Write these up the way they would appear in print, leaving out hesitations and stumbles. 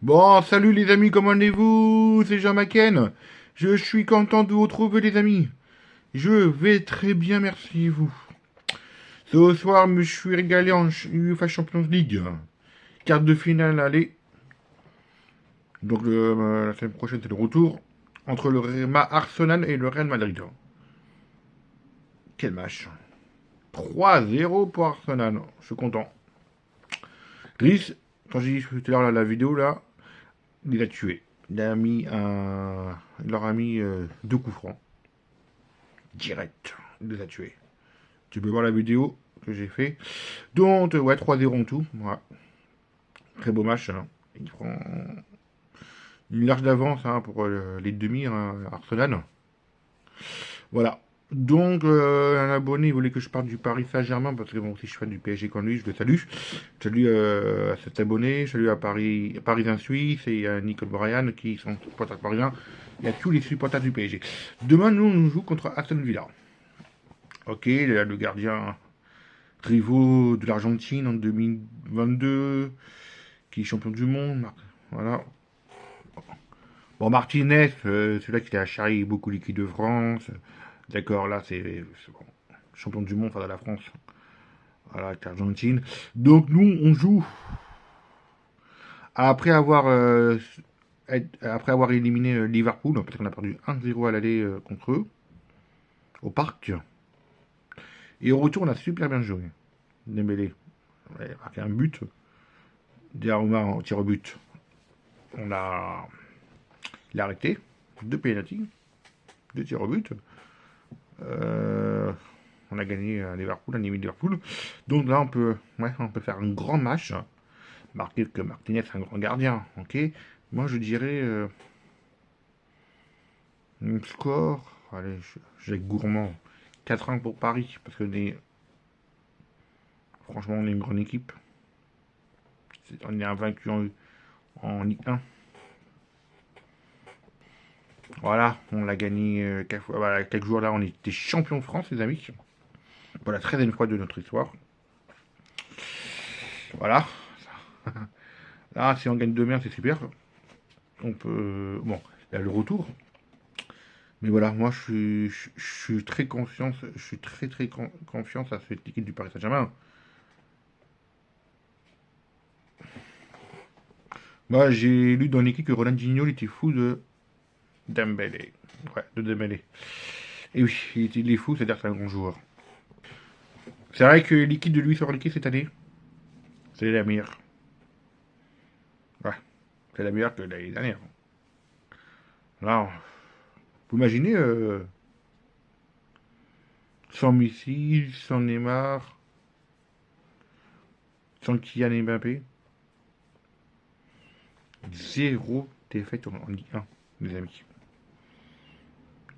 Bon, salut les amis, comment allez-vous? C'est Jean Macken. Je suis content de vous retrouver les amis. Je vais très bien, merci vous. Ce soir, je me suis régalé en UEFA Champions League. Quart de finale, allez. Donc la semaine prochaine, c'est le retour entre le Arsenal et le Real Madrid. Quel match. 3-0 pour Arsenal. Je suis content. Gris, quand j'ai dit tout à l'heure la vidéo là, il a tué. Il leur a mis deux coups francs. Direct. Il les a tués. Tu peux voir la vidéo que j'ai fait. Donc, ouais, 3-0 en tout. Ouais. Très beau match. Hein. Il prend une large d'avance hein, pour les demi, hein, Arsenal. Voilà. Donc, un abonné voulait que je parle du Paris Saint-Germain, parce que bon, si je suis fan du PSG comme lui, je le salue. Je salue à cet abonné, je salue à Paris, Parisien Suisse et à Nicole Bryan, qui sont supporters parisiens, et à tous les supporters du PSG. Demain, nous, on joue contre Aston Villa. Ok, le gardien Rivaux de l'Argentine en 2022, qui est champion du monde. Voilà. Bon, Martinez, celui-là qui a charrié beaucoup l'équipe de France. D'accord, là, c'est bon. Champion du monde face à la France. Voilà, avec l'Argentine. Donc, nous, on joue après avoir, après avoir éliminé Liverpool, parce qu'on a perdu 1-0 à l'aller contre eux, au parc. Et au retour, on a super bien joué. Dembélé. On a marqué un but. Donnarumma en tir au but. On a Il a arrêté. Deux pénaltys, deux tirs au but. Euh, on a gagné à Liverpool, on a mis Liverpool. Donc là, on peut faire un grand match. Marquer que Martinez est un grand gardien. Ok. Moi, je dirais un score. Allez, j'ai gourmand. 4-1 pour Paris. Parce que franchement, on est une grande équipe. On est invaincu en Ligue 1. Voilà, on l'a gagné voilà, quelques jours là. On était champion de France, les amis. Pour la 13e fois de notre histoire. Voilà. Là, si on gagne demain, c'est super. On peut. Bon, il y a le retour. Mais voilà, moi, je suis très confiance. Je suis très confiance à cette équipe du Paris Saint-Germain. Moi, j'ai lu dans l'équipe que Ronaldinho, il était fou de Dembélé. Ouais, de Dembélé. Et oui, il est fou, c'est-à-dire que c'est un grand joueur. C'est vrai que l'équipe de Luis Enrique cette année, c'est la meilleure. Ouais, c'est la meilleure que l'année dernière. Là, vous imaginez, sans Messi, sans Neymar, sans Kylian Mbappé, zéro défaite en Ligue 1, les amis.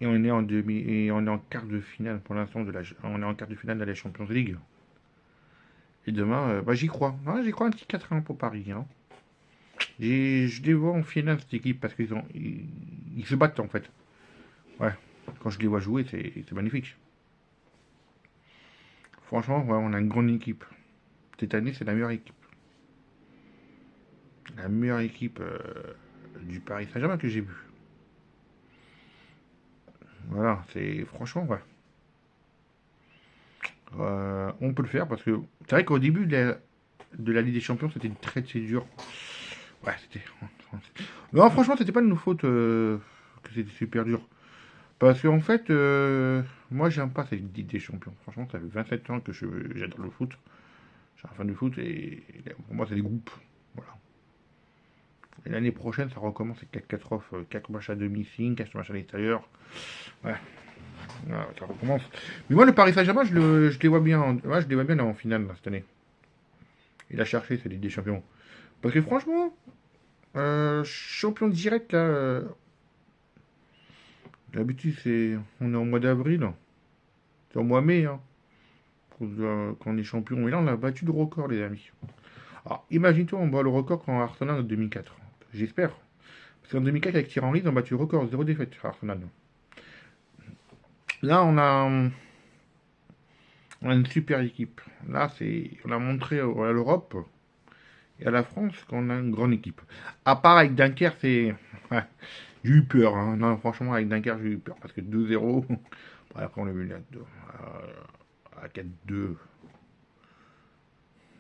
Et on est en demi, et on est en quart de finale pour l'instant on est en quart de finale de la Champions League. Et demain, bah, j'y crois. Ouais, j'y crois un petit 4-1 pour Paris. Hein. Je les vois en finale cette équipe parce ils se battent en fait. Ouais. Quand je les vois jouer, c'est magnifique. Franchement, ouais, on a une grande équipe. Cette année, c'est la meilleure équipe. La meilleure équipe du Paris Saint-Germain que j'ai vue. Voilà, c'est franchement, ouais. On peut le faire parce que c'est vrai qu'au début de la Ligue des Champions, c'était très dur. Ouais, c'était. Non, franchement, c'était pas de nos fautes que c'était super dur. Parce qu'en fait, moi, j'aime pas cette Ligue des Champions. Franchement, ça fait 27 ans que j'adore le foot. Je suis un fan de foot et pour moi, c'est des groupes. Voilà. Et l'année prochaine, ça recommence avec 4 4 off, 4 matchs à domicile, 4 matchs à l'extérieur. Ouais, voilà, ça recommence. Mais moi, le Paris Saint-Germain, je les vois bien, ouais, je les vois bien là, en finale là, cette année. Il a cherché cette Ligue des Champions. Parce que franchement, champion direct là, d'habitude on est en mois d'avril, c'est en mois mai, hein, quand on est champion. Et là, on a battu le record, les amis. Alors, imagine-toi, on bat le record quand Arsenal en 2004. J'espère. Parce qu'en 2004, avec Thierry Henry, ils ont battu le record, zéro défaite, Arsenal. Là, on a une super équipe. Là, on a montré à l'Europe et à la France qu'on a une grande équipe. À part avec Dunkerque, c'est... Ouais, j'ai eu peur. Hein. Non, franchement, avec Dunkerque, j'ai eu peur. Parce que 2-0, après on l'a vu là, à 4-2.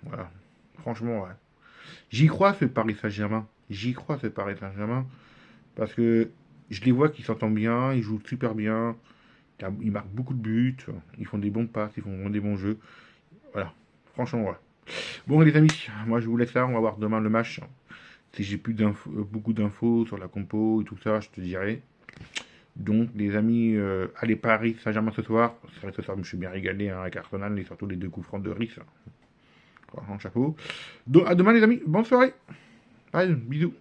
Voilà. Franchement, ouais. J'y crois, ce Paris Saint-Germain. J'y crois, ce Paris Saint-Germain. Parce que je les vois qui s'entendent bien, ils jouent super bien. Ils marquent beaucoup de buts. Ils font des bons passes, ils font des bons jeux. Voilà. Franchement, ouais. Bon, les amis, moi je vous laisse là. On va voir demain le match. Si j'ai plus d'infos, beaucoup d'infos sur la compo et tout ça, je te dirai. Donc, les amis, allez Paris Saint-Germain ce soir. C'est vrai que ce soir, je me suis bien régalé hein, avec Arsenal et surtout les 2 coups francs de Rice. Franchement, chapeau. Donc, à demain, les amis. Bonne soirée. Bye, bisous.